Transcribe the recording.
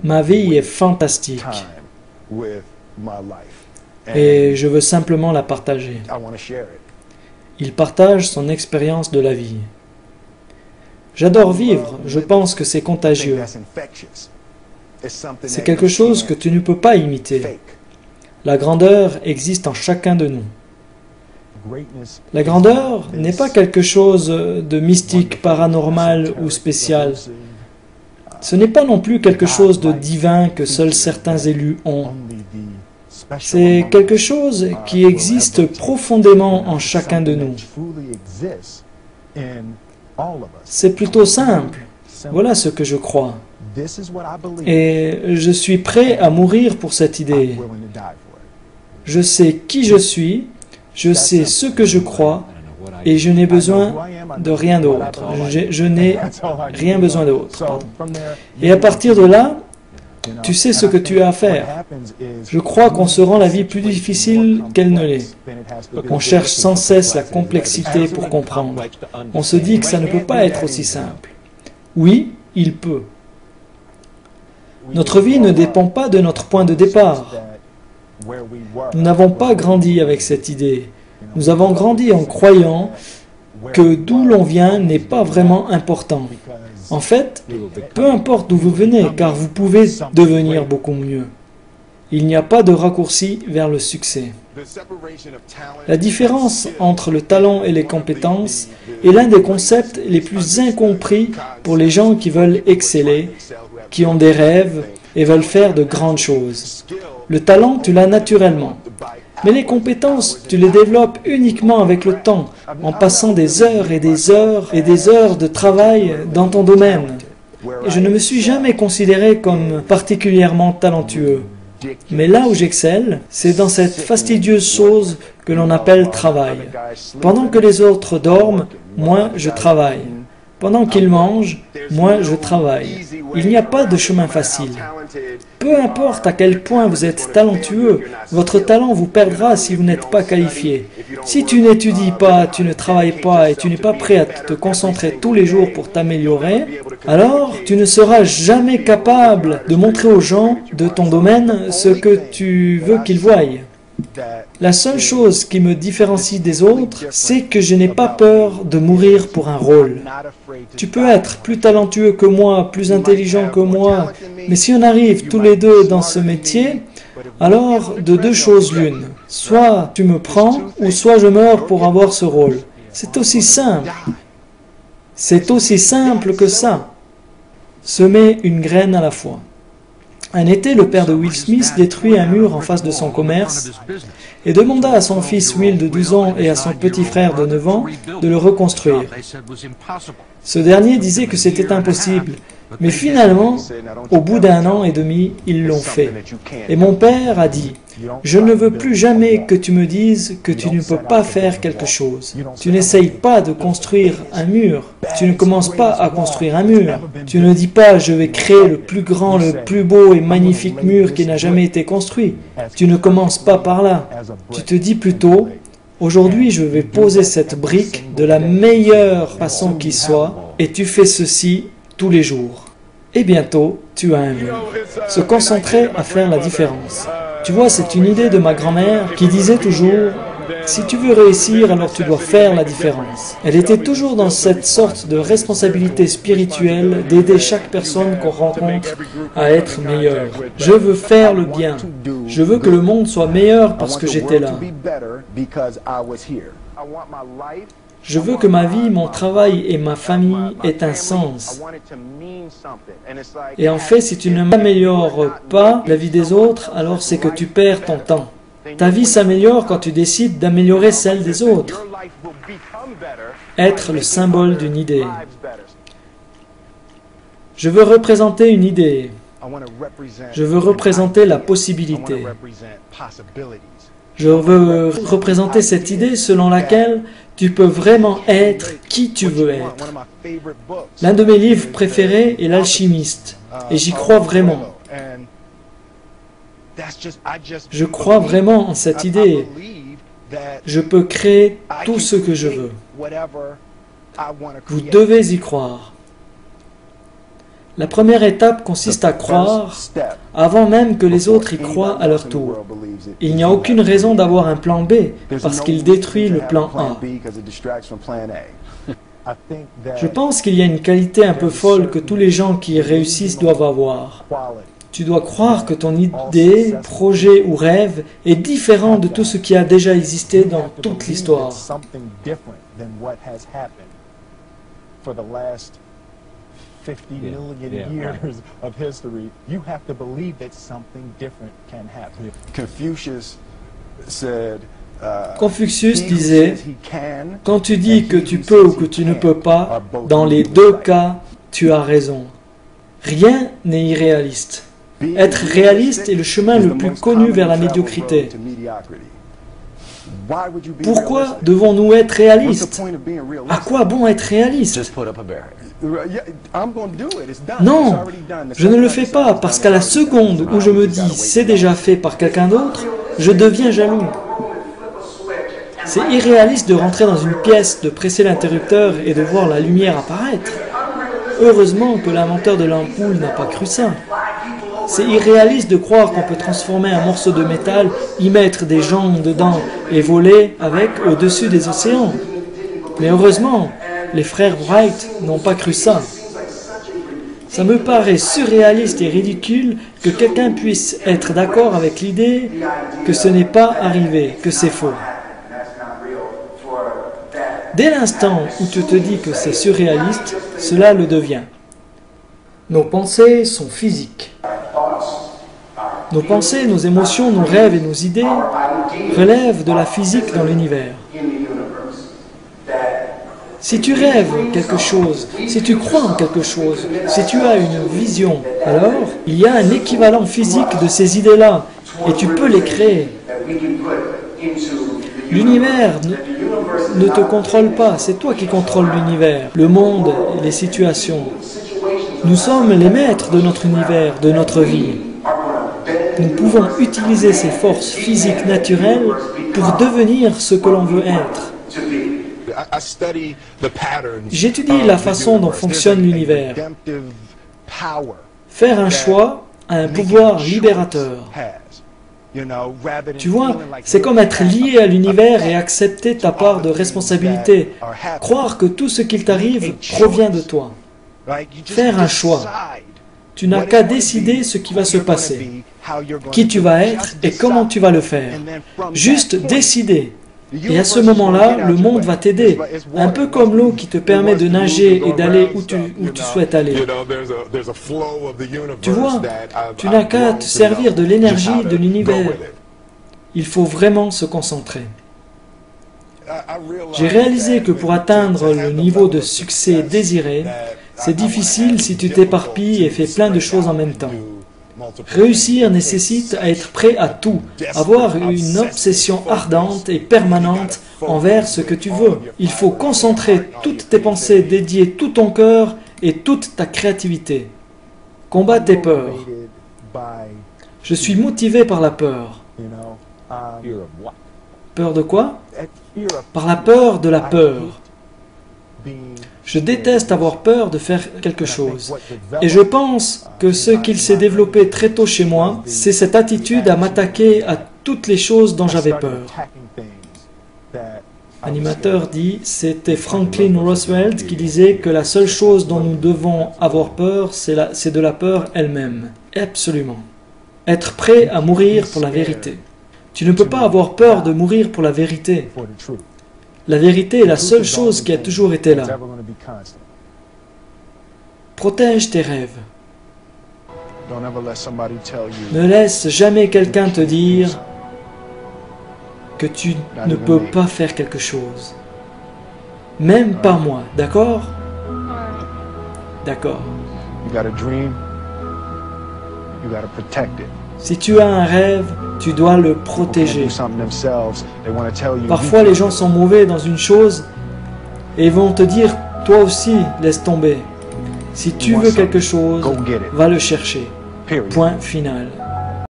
Ma vie est fantastique et je veux simplement la partager. Il partage son expérience de la vie. J'adore vivre, je pense que c'est contagieux. C'est quelque chose que tu ne peux pas imiter. La grandeur existe en chacun de nous. La grandeur n'est pas quelque chose de mystique, paranormal ou spécial. Ce n'est pas non plus quelque chose de divin que seuls certains élus ont. C'est quelque chose qui existe profondément en chacun de nous. C'est plutôt simple. Voilà ce que je crois. Et je suis prêt à mourir pour cette idée. Je sais qui je suis, je sais ce que je crois, et je n'ai besoin de rien d'autre. Je n'ai rien besoin d'autre. Et à partir de là, tu sais ce que tu as à faire. Je crois qu'on se rend la vie plus difficile qu'elle ne l'est. On cherche sans cesse la complexité pour comprendre. On se dit que ça ne peut pas être aussi simple. Oui, il peut. Notre vie ne dépend pas de notre point de départ. Nous n'avons pas grandi avec cette idée. Nous avons grandi en croyant que d'où l'on vient n'est pas vraiment important. En fait, peu importe d'où vous venez, car vous pouvez devenir beaucoup mieux. Il n'y a pas de raccourci vers le succès. La différence entre le talent et les compétences est l'un des concepts les plus incompris pour les gens qui veulent exceller, qui ont des rêves et veulent faire de grandes choses. Le talent, tu l'as naturellement. Mais les compétences, tu les développes uniquement avec le temps, en passant des heures et des heures et des heures de travail dans ton domaine. Et je ne me suis jamais considéré comme particulièrement talentueux. Mais là où j'excelle, c'est dans cette fastidieuse chose que l'on appelle travail. Pendant que les autres dorment, moi je travaille. Pendant qu'ils mangent, moi je travaille. Il n'y a pas de chemin facile. Peu importe à quel point vous êtes talentueux, votre talent vous perdra si vous n'êtes pas qualifié. Si tu n'étudies pas, tu ne travailles pas et tu n'es pas prêt à te concentrer tous les jours pour t'améliorer, alors tu ne seras jamais capable de montrer aux gens de ton domaine ce que tu veux qu'ils voient. La seule chose qui me différencie des autres, c'est que je n'ai pas peur de mourir pour un rôle. Tu peux être plus talentueux que moi, plus intelligent que moi, mais si on arrive tous les deux dans ce métier, alors de deux choses l'une. Soit tu me prends, ou soit je meurs pour avoir ce rôle. C'est aussi simple. C'est aussi simple que ça. Semer une graine à la fois. Un été, le père de Will Smith détruit un mur en face de son commerce et demanda à son fils Will de 12 ans et à son petit frère de 9 ans de le reconstruire. Ce dernier disait que c'était impossible, mais finalement, au bout d'1 an et demi, ils l'ont fait. Et mon père a dit, « Je ne veux plus jamais que tu me dises que tu ne peux pas faire quelque chose. Tu n'essayes pas de construire un mur. Tu ne commences pas à construire un mur. Tu ne dis pas, je vais créer le plus grand, le plus beau et magnifique mur qui n'a jamais été construit. Tu ne commences pas par là. Tu te dis plutôt, aujourd'hui je vais poser cette brique de la meilleure façon qui soit, et tu fais ceci tous les jours. Et bientôt, tu as un mur. » Se concentrer à faire la différence. Tu vois, c'est une idée de ma grand-mère qui disait toujours « Si tu veux réussir, alors tu dois faire la différence. » Elle était toujours dans cette sorte de responsabilité spirituelle d'aider chaque personne qu'on rencontre à être meilleure. Je veux faire le bien. Je veux que le monde soit meilleur parce que j'étais là. Je veux que ma vie, mon travail et ma famille aient un sens. Et en fait, si tu ne m'améliores pas la vie des autres, alors c'est que tu perds ton temps. Ta vie s'améliore quand tu décides d'améliorer celle des autres. Être le symbole d'une idée. Je veux représenter une idée. Je veux représenter la possibilité. Je veux représenter cette idée selon laquelle tu peux vraiment être qui tu veux être. L'un de mes livres préférés est L'Alchimiste, et j'y crois vraiment. Je crois vraiment en cette idée. Je peux créer tout ce que je veux. Vous devez y croire. La première étape consiste à croire avant même que les autres y croient à leur tour. Il n'y a aucune raison d'avoir un plan B parce qu'il détruit le plan A. Je pense qu'il y a une qualité un peu folle que tous les gens qui réussissent doivent avoir. Tu dois croire que ton idée, projet ou rêve est différent de tout ce qui a déjà existé dans toute l'histoire. Confucius disait, quand tu dis que tu peux ou que tu ne peux pas, dans les deux cas, tu as raison. Rien n'est irréaliste. Être réaliste est le chemin le plus connu vers la médiocrité. Pourquoi devons-nous être réalistes? À quoi bon être réaliste? Non, je ne le fais pas parce qu'à la seconde où je me dis « c'est déjà fait par quelqu'un d'autre », je deviens jaloux. C'est irréaliste de rentrer dans une pièce, de presser l'interrupteur et de voir la lumière apparaître. Heureusement que l'inventeur de l'ampoule n'a pas cru ça. C'est irréaliste de croire qu'on peut transformer un morceau de métal, y mettre des gens dedans et voler avec au-dessus des océans. Mais heureusement, les frères Wright n'ont pas cru ça. Ça me paraît surréaliste et ridicule que quelqu'un puisse être d'accord avec l'idée que ce n'est pas arrivé, que c'est faux. Dès l'instant où tu te dis que c'est surréaliste, cela le devient. Nos pensées sont physiques. Nos pensées, nos émotions, nos rêves et nos idées relèvent de la physique dans l'univers. Si tu rêves quelque chose, si tu crois en quelque chose, si tu as une vision, alors il y a un équivalent physique de ces idées-là et tu peux les créer. L'univers ne te contrôle pas, c'est toi qui contrôles l'univers, le monde et les situations. Nous sommes les maîtres de notre univers, de notre vie. Nous pouvons utiliser ces forces physiques naturelles pour devenir ce que l'on veut être. J'étudie la façon dont fonctionne l'univers. Faire un choix a un pouvoir libérateur. Tu vois, c'est comme être lié à l'univers et accepter ta part de responsabilité. Croire que tout ce qu'il t'arrive provient de toi. Faire un choix. Tu n'as qu'à décider ce qui va se passer, qui tu vas être et comment tu vas le faire. Juste décider. Et à ce moment-là, le monde va t'aider. Un peu comme l'eau qui te permet de nager et d'aller où tu souhaites aller. Tu vois, tu n'as qu'à te servir de l'énergie de l'univers. Il faut vraiment se concentrer. J'ai réalisé que pour atteindre le niveau de succès désiré, c'est difficile si tu t'éparpilles et fais plein de choses en même temps. Réussir nécessite à être prêt à tout, avoir une obsession ardente et permanente envers ce que tu veux. Il faut concentrer toutes tes pensées, dédier tout ton cœur et toute ta créativité. Combat tes peurs. Je suis motivé par la peur. Peur de quoi? Par la peur de la peur. Je déteste avoir peur de faire quelque chose. Et je pense que ce qu'il s'est développé très tôt chez moi, c'est cette attitude à m'attaquer à toutes les choses dont j'avais peur. L'animateur dit, c'était Franklin Roosevelt qui disait que la seule chose dont nous devons avoir peur, c'est de la peur elle-même. Absolument. Être prêt à mourir pour la vérité. Tu ne peux pas avoir peur de mourir pour la vérité. La vérité est la seule chose qui a toujours été là. Protège tes rêves. Ne laisse jamais quelqu'un te dire que tu ne peux pas faire quelque chose. Même pas moi, d'accord? D'accord. Si tu as un rêve, tu dois le protéger. Parfois, les gens sont mauvais dans une chose et vont te dire, toi aussi, laisse tomber. Si tu veux quelque chose, va le chercher. Point final.